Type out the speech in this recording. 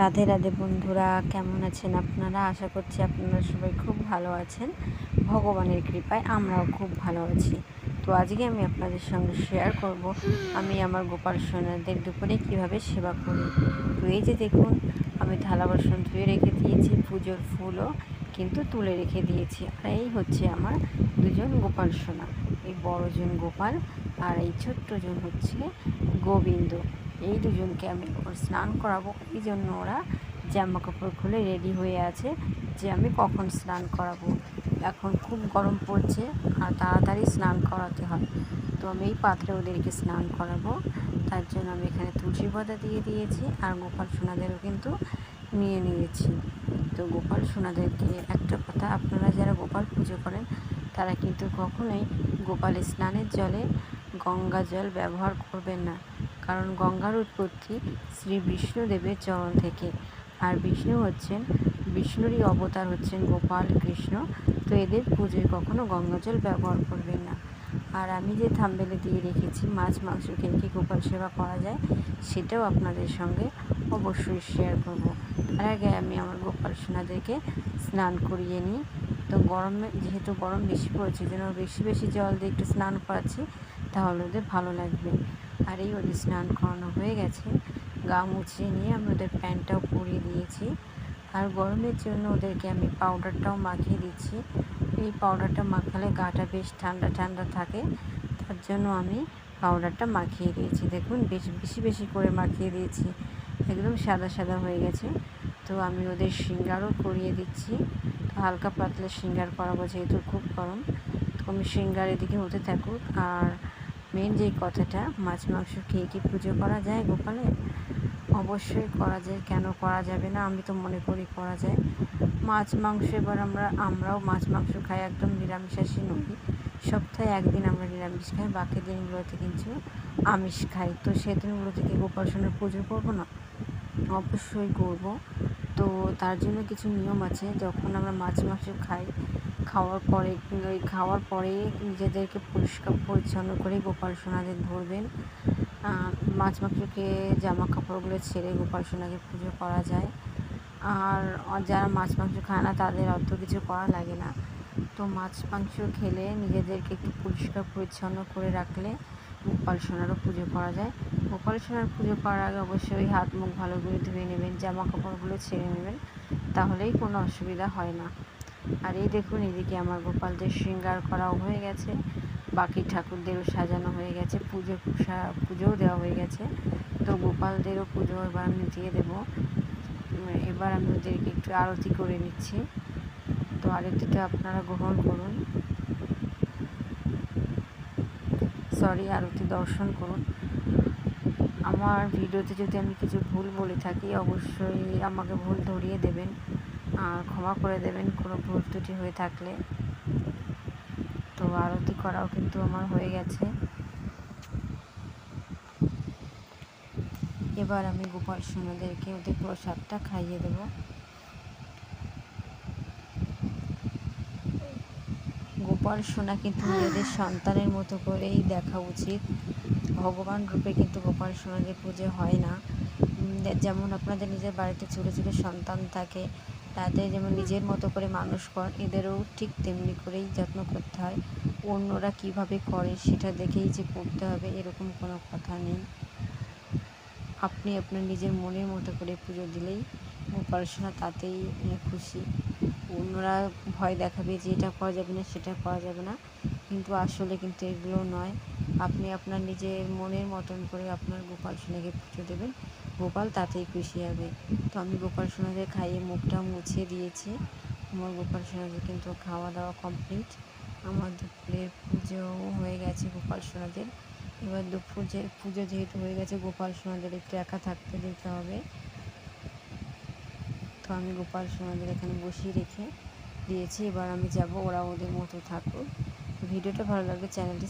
রাধে রাধে বন্ধুরা, কেমন আছেন আপনারা? আশা করছি আপনারা সবাই খুব ভালো আছেন। ভগবানের কৃপায় আমরাও খুব ভালো আছি। তো আজকে আমি আপনাদের সঙ্গে শেয়ার করব আমি আমার গোপাল সোনাদের দুপুরে কিভাবে সেবা করি। তো এই যে দেখুন, আমি থালা বাসন ধুয়ে রেখে দিয়েছি, পুজোর ফুলও কিন্তু তুলে রেখে দিয়েছি। আর এই হচ্ছে আমার দুজন গোপাল সোনা, এই বড়জন গোপাল আর এই ছোট্টজন হচ্ছে গোবিন্দ। এই দুজনকে আমি স্নান করাবো, এই জন্য ওরা জামা কাপড় খুলে রেডি হয়ে আছে যে আমি কখন স্নান করাবো। এখন খুব গরম পড়ছে আর তাড়াতাড়ি স্নান করাতে হয়, তো আমি এই পাত্রে ওদেরকে স্নান করাবো। তার জন্য আমি এখানে তুলসী পাতা দিয়ে দিয়েছি আর গোপাল সোনাদেরও কিন্তু নিয়ে নিয়েছি। তো গোপাল সোনাদেরকে একটা কথা, আপনারা যারা গোপাল পুজো করেন তারা কিন্তু কখনোই গোপালের স্নানের জলে গঙ্গা জল ব্যবহার করবেন না, কারণ গঙ্গার উৎপত্তি শ্রী বিষ্ণুদেবের চরণ থেকে। আর বিষ্ণুরই অবতার হচ্ছেন গোপাল কৃষ্ণ। তো এদের পুজোয় কখনো গঙ্গা জল ব্যবহার করবেন না। আর আমি যে থাম্বনেলে দিয়ে রেখেছি মাছ মাংস খেয়ে কি গোপাল সেবা করা যায়, সেটাও আপনাদের সঙ্গে অবশ্যই শেয়ার করব। তার আগে আমি আমার গোপাল সোনাদেরকে স্নান করিয়ে নিই। তো যেহেতু গরম বেশি পড়ছে, যেন বেশি বেশি জল দিয়ে একটু স্নান করাচ্ছি, তাহলে ওদের ভালো লাগবে। আর এই ওদের স্নান করানো হয়ে গেছে, গা মুছিয়ে নিয়ে আমি ওদের প্যান্টটাও পরিয়ে দিয়েছি। আর গরমের জন্য ওদেরকে আমি পাউডারটাও মাখিয়ে দিচ্ছি। এই পাউডারটা মাখালে গাটা বেশ ঠান্ডা ঠান্ডা থাকে, তার জন্য আমি পাউডারটা মাখিয়ে দিয়েছি। দেখুন, বেশি বেশি করে মাখিয়ে দিয়েছি, একদম সাদা সাদা হয়ে গেছে। তো আমি ওদের শৃঙ্গারও করিয়ে দিচ্ছি। তো হালকা পাতলা শৃঙ্গার করাবো, যেহেতু খুব গরম। তো আমি শৃঙ্গার এদিকে হতে থাকুক। আর মেন যেই কথাটা, মাছ মাংস খেয়ে কি পুজো করা যায় গোপালের? অবশ্যই করা যায়, কেন করা যাবে না? আমি তো মনে করি করা যায়। মাছ মাংস এবার আমরাও মাছ মাংস খাই, একদম নিরামিষাশী নই। সপ্তাহে একদিন আমরা নিরামিষ খাই, বাকি দিনগুলোতে কিন্তু আমিষ খাই। তো সেদিনগুলোতে কি গোপাল সোনার পুজো করবো না? অবশ্যই করব। তো তার জন্য কিছু নিয়ম আছে। যখন আমরা মাছ মাংস খাওয়ার পরে নিজেদেরকে পরিষ্কার পরিচ্ছন্ন করে গোপাল সোনাদের ধরবেন। মাছ মাংসকে জামা কাপড়গুলো ছেড়ে গোপাল সোনাকে পুজো করা যায়। আর যারা মাছ মাংস খায় না তাদের অত কিছু করা লাগে না। তো মাছ মাংস খেলে নিজেদেরকে একটু পরিষ্কার পরিচ্ছন্ন করে রাখলে গোপাল সোনারও পুজো করা যায়। গোপাল সোনার পুজো করার আগে অবশ্যই হাত মুখ ভালো করে ধুয়ে নেবেন, জামা কাপড়গুলো ছেড়ে নেবেন, তাহলেই কোনো অসুবিধা হয় না। আর এই দেখুন, এদিকে আমার গোপালদের শৃঙ্গার করাও হয়ে গেছে, বাকি ঠাকুরদেরও সাজানো হয়ে গেছে, পুজোও দেওয়া হয়ে গেছে। তো গোপালদেরও পুজো এবার আমি দিয়ে দেবো। এবার আমি ওদেরকে একটু আরতি করে নিচ্ছি। তো আরতিটা আপনারা গ্রহণ করুন, আরতি দর্শন করুন। আমার ভিডিওতে যদি আমি কিছু ভুল বলে থাকি, অবশ্যই আমাকে ভুল ধরিয়ে দেবেন আর ক্ষমা করে দেবেন কোনো ভুল ত্রুটি হয়ে থাকলে। তো আরতি করাও কিন্তু আমার হয়ে গেছে। এবার আমি গোপাল সোনাদেরকে ওদের প্রসাদটা খাইয়ে দেবো। গোপাল সোনা কিন্তু নিজেদের সন্তানের মতো করেই দেখা উচিত। ভগবান রূপে কিন্তু গোপাল সোনাদের পুজো হয় না। যেমন আপনাদের নিজের বাড়িতে ছোটো ছোটো সন্তান থাকে, তাদের যেমন নিজের মতো করে মানুষ করেন, এদেরও ঠিক তেমনি করেই যত্ন করতে হয়। অন্যরা কিভাবে করে সেটা দেখেই যে করতে হবে এরকম কোনো কথা নেই। আপনি আপনার নিজের মনের মতো করে পুজো দিলেই গোপাল সোনা তাতেই খুশি। অন্যরা ভয় দেখাবে যে এটা করা যাবে না, সেটা করা যাবে না, কিন্তু আসলে কিন্তু এগুলো নয়। আপনি আপনার নিজের মনের মতন করে আপনার গোপাল সোনাকে পুজো দেবেন, গোপাল তাতেই খুশি হবে। তো আমি গোপাল সোনাদের খাইয়ে মুখটা মুছিয়ে দিয়েছি। আমার গোপাল সোনাদের কিন্তু খাওয়া দাওয়া কমপ্লিট। আমার দুপুরের পুজোও হয়ে গেছে গোপাল সোনাদের। এবার পুজো যেহেতু হয়ে গেছে, গোপাল সোনাদের একটু একা থাকতে দিতে হবে। তো আমি গোপাল সোনাদের এখানে বসিয়ে রেখে দিয়েছি, এবার আমি যাব, ওরা ওদের মতো থাকুক। ভিডিওটা ভালো লাগলে চ্যানেলটি